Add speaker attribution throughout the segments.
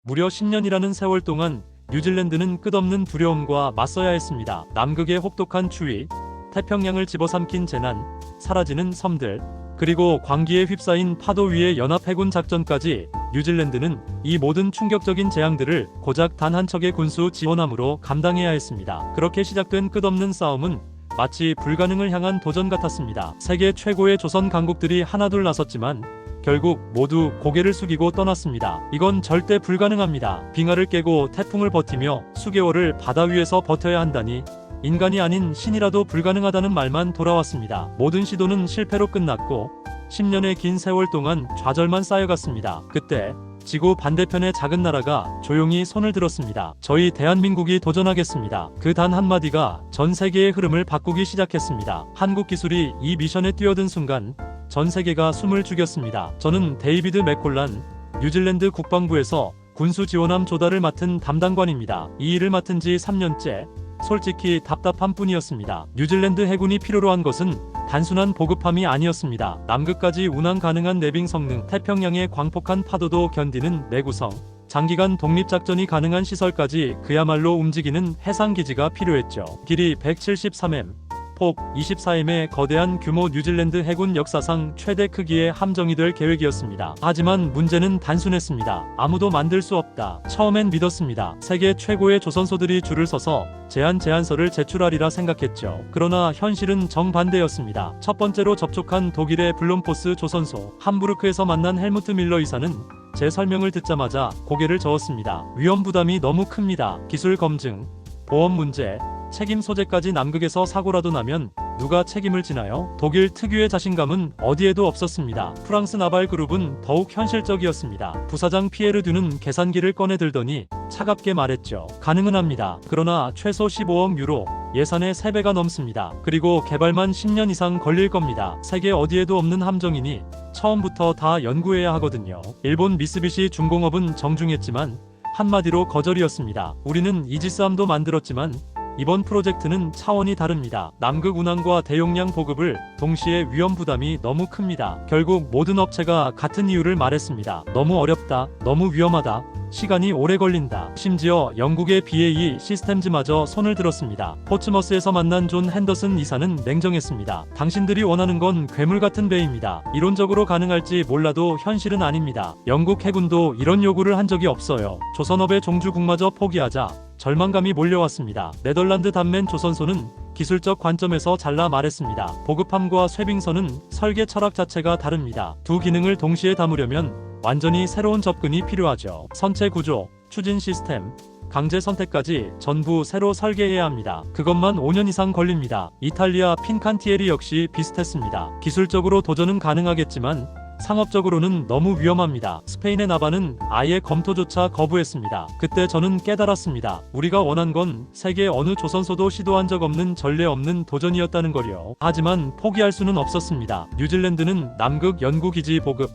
Speaker 1: 무려 10년이라는 세월 동안 뉴질랜드는 끝없는 두려움과 맞서야 했습니다. 남극의 혹독한 추위, 태평양을 집어삼킨 재난, 사라지는 섬들, 그리고 광기에 휩싸인 파도 위의 연합해군 작전까지 뉴질랜드는 이 모든 충격적인 재앙들을 고작 단 한 척의 군수 지원함으로 감당해야 했습니다. 그렇게 시작된 끝없는 싸움은 마치 불가능을 향한 도전 같았습니다. 세계 최고의 조선 강국들이 하나둘 나섰지만 결국 모두 고개를 숙이고 떠났습니다. 이건 절대 불가능합니다. 빙하를 깨고 태풍을 버티며 수개월을 바다 위에서 버텨야 한다니 인간이 아닌 신이라도 불가능하다는 말만 돌아왔습니다. 모든 시도는 실패로 끝났고 10년의 긴 세월 동안 좌절만 쌓여갔습니다. 그때 지구 반대편의 작은 나라가 조용히 손을 들었습니다. 저희 대한민국이 도전하겠습니다. 그 단 한마디가 전 세계의 흐름을 바꾸기 시작했습니다. 한국 기술이 이 미션에 뛰어든 순간 전 세계가 숨을 죽였습니다. 저는 데이비드 맥콜란, 뉴질랜드 국방부에서 군수 지원함 조달을 맡은 담당관입니다. 이 일을 맡은 지 3년째. 솔직히 답답한 뿐이었습니다. 뉴질랜드 해군이 필요로 한 것은 단순한 보급함이 아니었습니다. 남극까지 운항 가능한 내빙 성능, 태평양의 광폭한 파도도 견디는 내구성, 장기간 독립작전이 가능한 시설까지 그야말로 움직이는 해상기지가 필요했죠. 길이 173m, 폭 24m의 거대한 규모 뉴질랜드 해군 역사상 최대 크기의 함정이 될 계획이었습니다. 하지만 문제는 단순했습니다. 아무도 만들 수 없다. 처음엔 믿었습니다. 세계 최고의 조선소들이 줄을 서서 제안서를 제출하리라 생각했죠. 그러나 현실은 정반대였습니다. 첫 번째로 접촉한 독일의 블롬포스 조선소 함부르크에서 만난 헬무트 밀러 이사는 제 설명을 듣자마자 고개를 저었습니다. 위험 부담이 너무 큽니다. 기술 검증, 보험 문제, 책임 소재까지 남극에서 사고라도 나면 누가 책임을 지나요? 독일 특유의 자신감은 어디에도 없었습니다. 프랑스 나발 그룹은 더욱 현실적이었습니다. 부사장 피에르 듀는 계산기를 꺼내 들더니 차갑게 말했죠. 가능은 합니다. 그러나 최소 15억 유로, 예산의 3배가 넘습니다. 그리고 개발만 10년 이상 걸릴 겁니다. 세계 어디에도 없는 함정이니 처음부터 다 연구해야 하거든요. 일본 미쓰비시 중공업은 정중했지만 한마디로 거절이었습니다. 우리는 이지스함도 만들었지만 이번 프로젝트는 차원이 다릅니다. 남극 운항과 대용량 보급을 동시에 위험 부담이 너무 큽니다. 결국 모든 업체가 같은 이유를 말했습니다. 너무 어렵다, 너무 위험하다, 시간이 오래 걸린다. 심지어 영국의 BAE 시스템즈마저 손을 들었습니다. 포츠머스에서 만난 존 핸더슨 이사는 냉정했습니다. 당신들이 원하는 건 괴물 같은 배입니다. 이론적으로 가능할지 몰라도 현실은 아닙니다. 영국 해군도 이런 요구를 한 적이 없어요. 조선업의 종주국마저 포기하자 절망감이 몰려왔습니다. 네덜란드 단맨 조선소는 기술적 관점에서 잘라 말했습니다. 보급함과 쇄빙선은 설계 철학 자체가 다릅니다. 두 기능을 동시에 담으려면 완전히 새로운 접근이 필요하죠. 선체 구조, 추진 시스템, 강제 선택까지 전부 새로 설계해야 합니다. 그것만 5년 이상 걸립니다. 이탈리아 핀칸티에리 역시 비슷했습니다. 기술적으로 도전은 가능하겠지만 상업적으로는 너무 위험합니다. 스페인의 나바는 아예 검토조차 거부했습니다. 그때 저는 깨달았습니다. 우리가 원한 건 세계 어느 조선소도 시도한 적 없는 전례 없는 도전이었다는 걸요. 하지만 포기할 수는 없었습니다. 뉴질랜드는 남극 연구기지 보급,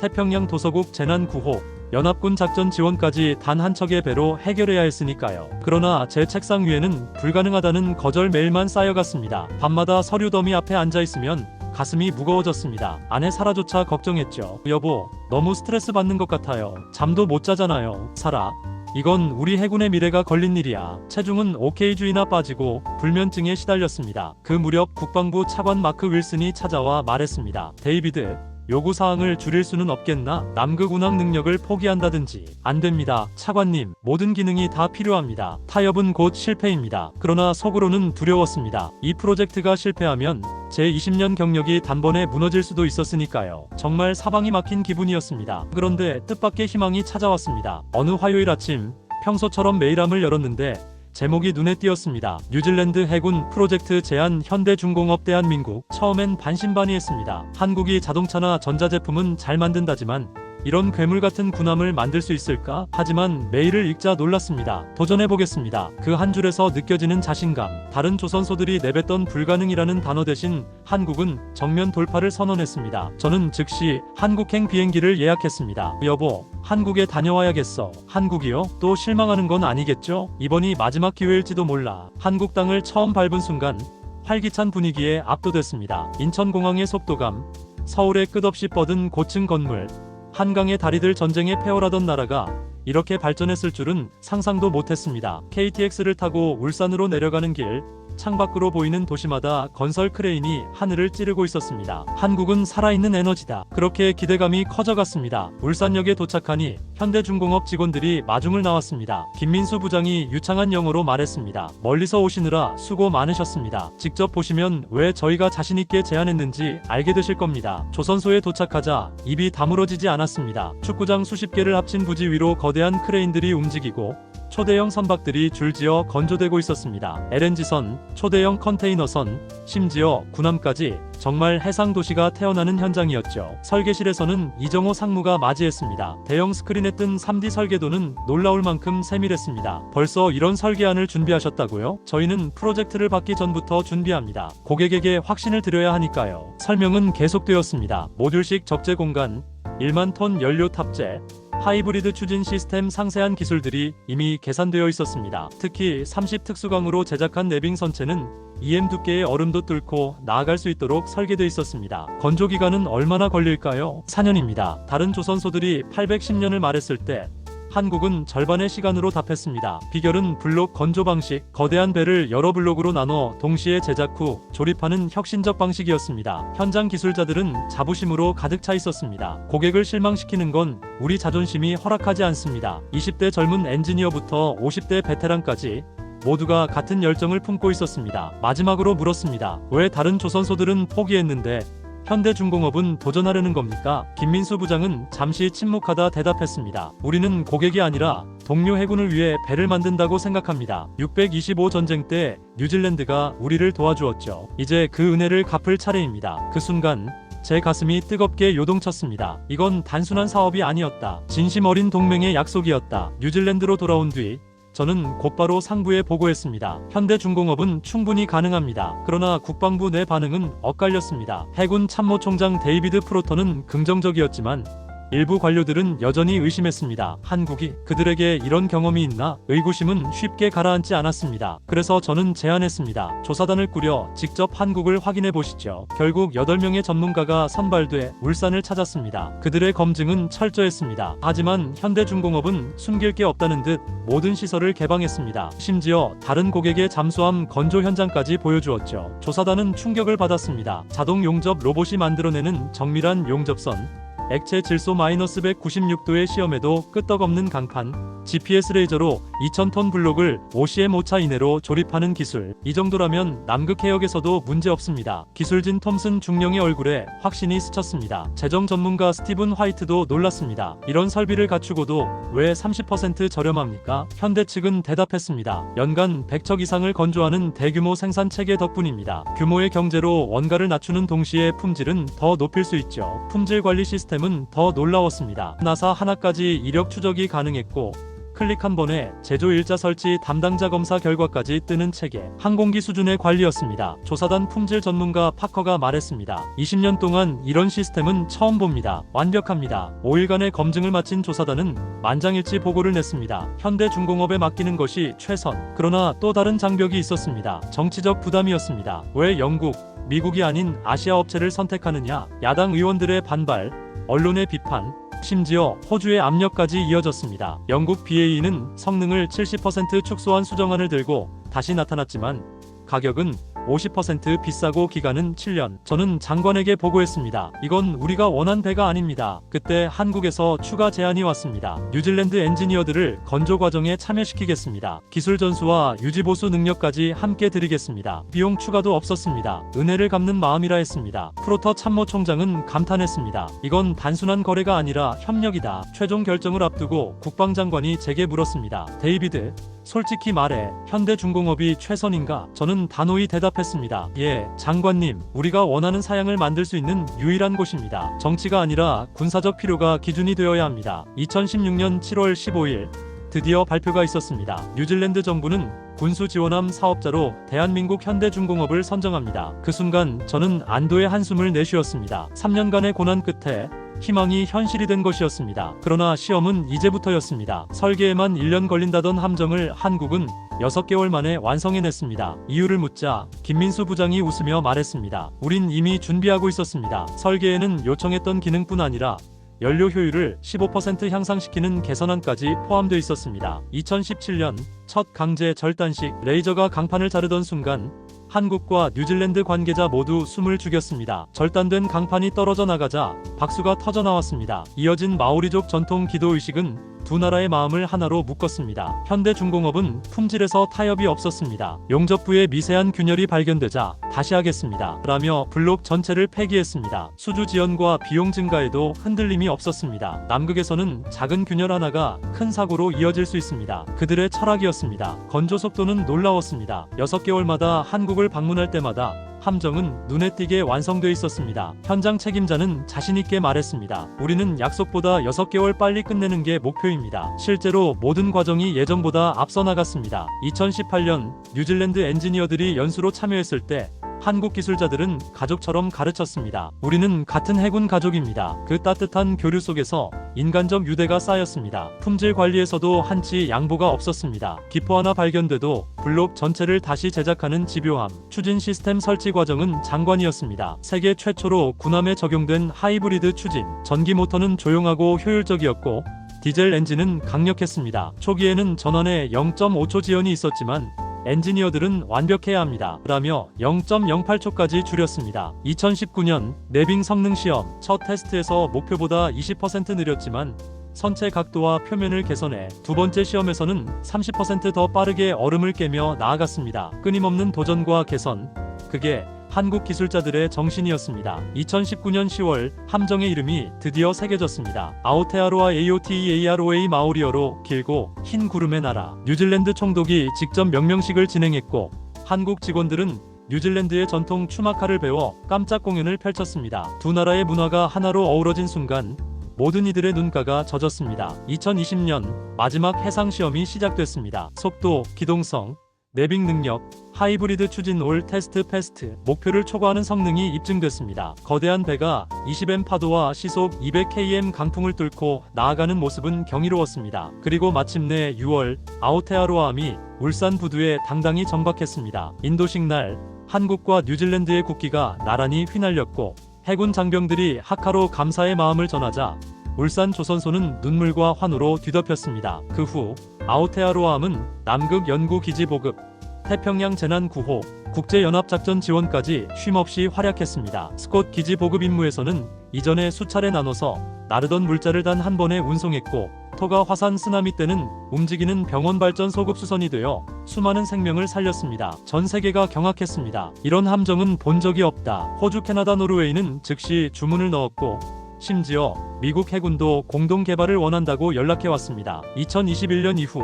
Speaker 1: 태평양 도서국 재난 구호, 연합군 작전 지원까지 단 한 척의 배로 해결해야 했으니까요. 그러나 제 책상 위에는 불가능하다는 거절 메일만 쌓여갔습니다. 밤마다 서류 더미 앞에 앉아있으면 가슴이 무거워졌습니다. 아내 사라조차 걱정했죠. 여보, 너무 스트레스 받는 것 같아요. 잠도 못 자잖아요. 사라, 이건 우리 해군의 미래가 걸린 일이야. 체중은 OK주의나 빠지고 불면증에 시달렸습니다. 그 무렵 국방부 차관 마크 윌슨이 찾아와 말했습니다. 데이비드, 요구사항을 줄일 수는 없겠나? 남극 운항 능력을 포기한다든지. 안 됩니다. 차관님, 모든 기능이 다 필요합니다. 타협은 곧 실패입니다. 그러나 속으로는 두려웠습니다. 이 프로젝트가 실패하면 제 20년 경력이 단번에 무너질 수도 있었으니까요. 정말 사방이 막힌 기분이었습니다. 그런데 뜻밖의 희망이 찾아왔습니다. 어느 화요일 아침, 평소처럼 메일함을 열었는데 제목이 눈에 띄었습니다. 뉴질랜드 해군 프로젝트 제안 현대중공업 대한민국. 처음엔 반신반의했습니다. 한국이 자동차나 전자제품은 잘 만든다지만 이런 괴물 같은 군함을 만들 수 있을까? 하지만 메일을 읽자 놀랐습니다. 도전해보겠습니다. 그 한 줄에서 느껴지는 자신감. 다른 조선소들이 내뱉던 불가능이라는 단어 대신 한국은 정면 돌파를 선언했습니다. 저는 즉시 한국행 비행기를 예약했습니다. 여보, 한국에 다녀와야겠어. 한국이요? 또 실망하는 건 아니겠죠? 이번이 마지막 기회일지도 몰라. 한국 땅을 처음 밟은 순간 활기찬 분위기에 압도됐습니다. 인천공항의 속도감, 서울의 끝없이 뻗은 고층 건물, 한강의 다리들 전쟁에 폐허라던 나라가 이렇게 발전했을 줄은 상상도 못했습니다. KTX를 타고 울산으로 내려가는 길, 창밖으로 보이는 도시마다 건설 크레인이 하늘을 찌르고 있었습니다. 한국은 살아있는 에너지다. 그렇게 기대감이 커져갔습니다. 울산역에 도착하니 현대중공업 직원들이 마중을 나왔습니다. 김민수 부장이 유창한 영어로 말했습니다. 멀리서 오시느라 수고 많으셨습니다. 직접 보시면 왜 저희가 자신있게 제안했는지 알게 되실 겁니다. 조선소에 도착하자 입이 다물어지지 않았습니다. 축구장 수십 개를 합친 부지 위로 거대한 크레인들이 움직이고 초대형 선박들이 줄지어 건조되고 있었습니다. LNG선, 초대형 컨테이너선, 심지어 군함까지 정말 해상도시가 태어나는 현장이었죠. 설계실에서는 이정호 상무가 맞이했습니다. 대형 스크린에 뜬 3D 설계도는 놀라울 만큼 세밀했습니다. 벌써 이런 설계안을 준비하셨다고요? 저희는 프로젝트를 받기 전부터 준비합니다. 고객에게 확신을 드려야 하니까요. 설명은 계속되었습니다. 모듈식 적재 공간, 1만 톤 연료 탑재, 하이브리드 추진 시스템 상세한 기술들이 이미 계산되어 있었습니다. 특히 30 특수광으로 제작한 내빙 선체는 EM 두께의 얼음도 뚫고 나아갈 수 있도록 설계되어 있었습니다. 건조 기간은 얼마나 걸릴까요? 4년입니다. 다른 조선소들이 810년을 말했을 때 한국은 절반의 시간으로 답했습니다. 비결은 블록 건조 방식, 거대한 배를 여러 블록으로 나눠 동시에 제작 후 조립하는 혁신적 방식이었습니다. 현장 기술자들은 자부심으로 가득 차 있었습니다. 고객을 실망시키는 건 우리 자존심이 허락하지 않습니다. 20대 젊은 엔지니어부터 50대 베테랑까지 모두가 같은 열정을 품고 있었습니다. 마지막으로 물었습니다. 왜 다른 조선소들은 포기했는데 현대중공업은 도전하려는 겁니까? 김민수 부장은 잠시 침묵하다 대답했습니다. 우리는 고객이 아니라 동료 해군을 위해 배를 만든다고 생각합니다. 625 전쟁 때 뉴질랜드가 우리를 도와주었죠. 이제 그 은혜를 갚을 차례입니다. 그 순간 제 가슴이 뜨겁게 요동쳤습니다. 이건 단순한 사업이 아니었다. 진심 어린 동맹의 약속이었다. 뉴질랜드로 돌아온 뒤 저는 곧바로 상부에 보고했습니다. 현대중공업은 충분히 가능합니다. 그러나 국방부 내 반응은 엇갈렸습니다. 해군 참모총장 데이비드 프로터는 긍정적이었지만 일부 관료들은 여전히 의심했습니다. 한국이 그들에게 이런 경험이 있나? 의구심은 쉽게 가라앉지 않았습니다. 그래서 저는 제안했습니다. 조사단을 꾸려 직접 한국을 확인해 보시죠. 결국 8명의 전문가가 선발돼 울산을 찾았습니다. 그들의 검증은 철저했습니다. 하지만 현대중공업은 숨길 게 없다는 듯 모든 시설을 개방했습니다. 심지어 다른 고객의 잠수함 건조 현장까지 보여주었죠. 조사단은 충격을 받았습니다. 자동 용접 로봇이 만들어내는 정밀한 용접선, 액체 질소 -196도의 시험에도 끄떡없는 강판, GPS 레이저로 2000톤 블록을 OCM 오차 이내로 조립하는 기술. 이 정도라면 남극 해역에서도 문제 없습니다. 기술진 톰슨 중령의 얼굴에 확신이 스쳤습니다. 재정 전문가 스티븐 화이트도 놀랐습니다. 이런 설비를 갖추고도 왜 30% 저렴합니까? 현대 측은 대답했습니다. 연간 100척 이상을 건조하는 대규모 생산 체계 덕분입니다. 규모의 경제로 원가를 낮추는 동시에 품질은 더 높일 수 있죠. 품질 관리 시스템은 더 놀라웠습니다. 나사 하나까지 이력 추적이 가능했고 클릭 한 번에 제조 일자 설치 담당자 검사 결과까지 뜨는 체계. 항공기 수준의 관리였습니다. 조사단 품질 전문가 파커가 말했습니다. 20년 동안 이런 시스템은 처음 봅니다. 완벽합니다. 5일간의 검증을 마친 조사단은 만장일치 보고를 냈습니다. 현대중공업에 맡기는 것이 최선. 그러나 또 다른 장벽이 있었습니다. 정치적 부담이었습니다. 왜 영국, 미국이 아닌 아시아 업체를 선택하느냐? 야당 의원들의 반발, 언론의 비판, 심지어 호주의 압력까지 이어졌습니다. 영국 BAE는 성능을 70% 축소한 수정안을 들고 다시 나타났지만 가격은 50% 비싸고 기간은 7년. 저는 장관에게 보고했습니다. 이건 우리가 원한 배가 아닙니다. 그때 한국에서 추가 제안이 왔습니다. 뉴질랜드 엔지니어들을 건조 과정에 참여시키겠습니다. 기술 전수와 유지 보수 능력까지 함께 드리겠습니다. 비용 추가도 없었습니다. 은혜를 갚는 마음이라 했습니다. 프로터 참모총장은 감탄했습니다. 이건 단순한 거래가 아니라 협력이다. 최종 결정을 앞두고 국방장관이 제게 물었습니다. 데이비드, 솔직히 말해 현대중공업이 최선인가? 저는 단호히 대답했습니다. 예, 장관님, 우리가 원하는 사양을 만들 수 있는 유일한 곳입니다. 정치가 아니라 군사적 필요가 기준이 되어야 합니다. 2016년 7월 15일 드디어 발표가 있었습니다. 뉴질랜드 정부는 군수 지원함 사업자로 대한민국 현대중공업을 선정합니다. 그 순간 저는 안도의 한숨을 내쉬었습니다. 3년간의 고난 끝에 희망이 현실이 된 것이었습니다. 그러나 시험은 이제부터였습니다. 설계에만 1년 걸린다던 함정을 한국은 6개월 만에 완성해냈습니다. 이유를 묻자 김민수 부장이 웃으며 말했습니다. 우린 이미 준비하고 있었습니다. 설계에는 요청했던 기능뿐 아니라 연료 효율을 15% 향상시키는 개선안까지 포함되어 있었습니다. 2017년 첫 강제 절단식 레이저가 강판을 자르던 순간 한국과 뉴질랜드 관계자 모두 숨을 죽였습니다. 절단된 강판이 떨어져 나가자 박수가 터져 나왔습니다. 이어진 마오리족 전통 기도의식은 두 나라의 마음을 하나로 묶었습니다. 현대중공업은 품질에서 타협이 없었습니다. 용접부에 미세한 균열이 발견되자 다시 하겠습니다 라며 블록 전체를 폐기했습니다. 수주 지연과 비용 증가에도 흔들림이 없었습니다. 남극에서는 작은 균열 하나가 큰 사고로 이어질 수 있습니다. 그들의 철학이었습니다. 건조 속도는 놀라웠습니다. 6개월마다 한국을 방문할 때마다 함정은 눈에 띄게 완성되어 있었습니다. 현장 책임자는 자신있게 말했습니다. 우리는 약속보다 6개월 빨리 끝내는 게 목표입니다. 실제로 모든 과정이 예정보다 앞서 나갔습니다. 2018년 뉴질랜드 엔지니어들이 연수로 참여했을 때 한국 기술자들은 가족처럼 가르쳤습니다. 우리는 같은 해군 가족입니다. 그 따뜻한 교류 속에서 인간적 유대가 쌓였습니다. 품질 관리에서도 한치 양보가 없었습니다. 기포 하나 발견돼도 블록 전체를 다시 제작하는 집요함. 추진 시스템 설치 과정은 장관이었습니다. 세계 최초로 군함에 적용된 하이브리드 추진. 전기 모터는 조용하고 효율적이었고 디젤 엔진은 강력했습니다. 초기에는 전원에 0.5초 지연이 있었지만 엔지니어들은 완벽해야 합니다. 라며 0.08초까지 줄였습니다. 2019년 내빙 성능 시험 첫 테스트에서 목표보다 20% 느렸지만 선체 각도와 표면을 개선해 두 번째 시험에서는 30% 더 빠르게 얼음을 깨며 나아갔습니다. 끊임없는 도전과 개선, 그게 한국 기술자들의 정신이었습니다. 2019년 10월 함정의 이름이 드디어 새겨졌습니다. 아오테아로아 AOTEAROA 마오리어로 길고 흰 구름의 나라. 뉴질랜드 총독이 직접 명명식을 진행했고 한국 직원들은 뉴질랜드의 전통 추마카를 배워 깜짝 공연을 펼쳤습니다. 두 나라의 문화가 하나로 어우러진 순간 모든 이들의 눈가가 젖었습니다. 2020년 마지막 해상 시험이 시작됐습니다. 속도, 기동성, 내빙 능력, 하이브리드 추진 올 테스트 패스트, 목표를 초과하는 성능이 입증됐습니다. 거대한 배가 20M 파도와 시속 200km 강풍을 뚫고 나아가는 모습은 경이로웠습니다. 그리고 마침내 6월 아오테아로아함이 울산 부두에 당당히 정박했습니다. 인도식 날 한국과 뉴질랜드의 국기가 나란히 휘날렸고 해군 장병들이 하카로 감사의 마음을 전하자 울산 조선소는 눈물과 환호로 뒤덮였습니다. 그 후 아오테아로아함은 남극 연구 기지 보급, 태평양 재난 구호, 국제연합작전 지원까지 쉼없이 활약했습니다. 스콧 기지 보급 임무에서는 이전에 수차례 나눠서 나르던 물자를 단 한 번에 운송했고 토가 화산 쓰나미 때는 움직이는 병원 발전 소급 수선이 되어 수많은 생명을 살렸습니다. 전 세계가 경악했습니다. 이런 함정은 본 적이 없다. 호주, 캐나다, 노르웨이는 즉시 주문을 넣었고 심지어 미국 해군도 공동 개발을 원한다고 연락해왔습니다. 2021년 이후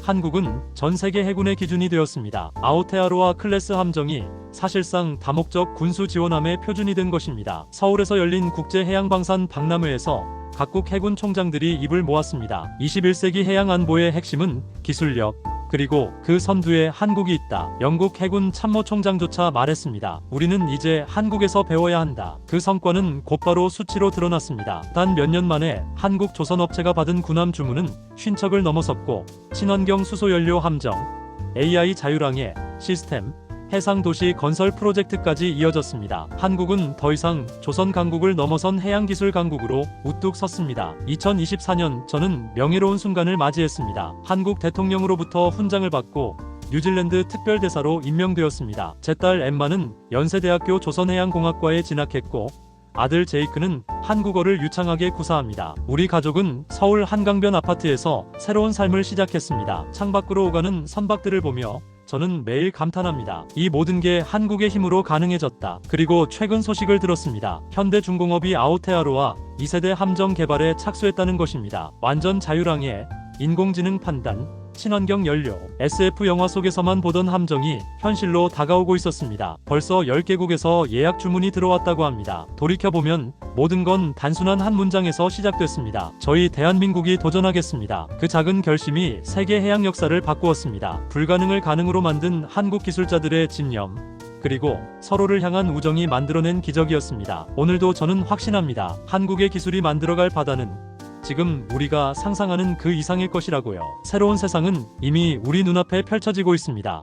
Speaker 1: 한국은 전 세계 해군의 기준이 되었습니다. 아오테아로아 클래스 함정이 사실상 다목적 군수 지원함의 표준이 된 것입니다. 서울에서 열린 국제해양방산 박람회에서 각국 해군 총장들이 입을 모았습니다. 21세기 해양 안보의 핵심은 기술력, 그리고 그 선두에 한국이 있다. 영국 해군 참모총장조차 말했습니다. 우리는 이제 한국에서 배워야 한다. 그 성과는 곧바로 수치로 드러났습니다. 단 몇 년 만에 한국 조선업체가 받은 군함 주문은 50척을 넘어섰고 친환경 수소연료 함정, AI 자율항해 시스템, 해상도시 건설 프로젝트까지 이어졌습니다. 한국은 더 이상 조선 강국을 넘어선 해양기술 강국으로 우뚝 섰습니다. 2024년 저는 명예로운 순간을 맞이했습니다. 한국 대통령으로부터 훈장을 받고 뉴질랜드 특별대사로 임명되었습니다. 제 딸 엠마는 연세대학교 조선해양공학과에 진학했고 아들 제이크는 한국어를 유창하게 구사합니다. 우리 가족은 서울 한강변 아파트에서 새로운 삶을 시작했습니다. 창밖으로 오가는 선박들을 보며 저는 매일 감탄합니다. 이 모든 게 한국의 힘으로 가능해졌다. 그리고 최근 소식을 들었습니다. 현대중공업이 아오테아로아 2세대 함정 개발에 착수했다는 것입니다. 완전 자율항해, 인공지능 판단, 친환경 연료, SF 영화 속에서만 보던 함정이 현실로 다가오고 있었습니다. 벌써 10개국에서 예약 주문이 들어왔다고 합니다. 돌이켜보면 모든 건 단순한 한 문장에서 시작됐습니다. 저희 대한민국이 도전하겠습니다. 그 작은 결심이 세계 해양 역사를 바꾸었습니다. 불가능을 가능으로 만든 한국 기술자들의 집념, 그리고 서로를 향한 우정이 만들어낸 기적이었습니다. 오늘도 저는 확신합니다. 한국의 기술이 만들어갈 바다는 지금 우리가 상상하는 그 이상일 것이라고요. 새로운 세상은 이미 우리 눈앞에 펼쳐지고 있습니다.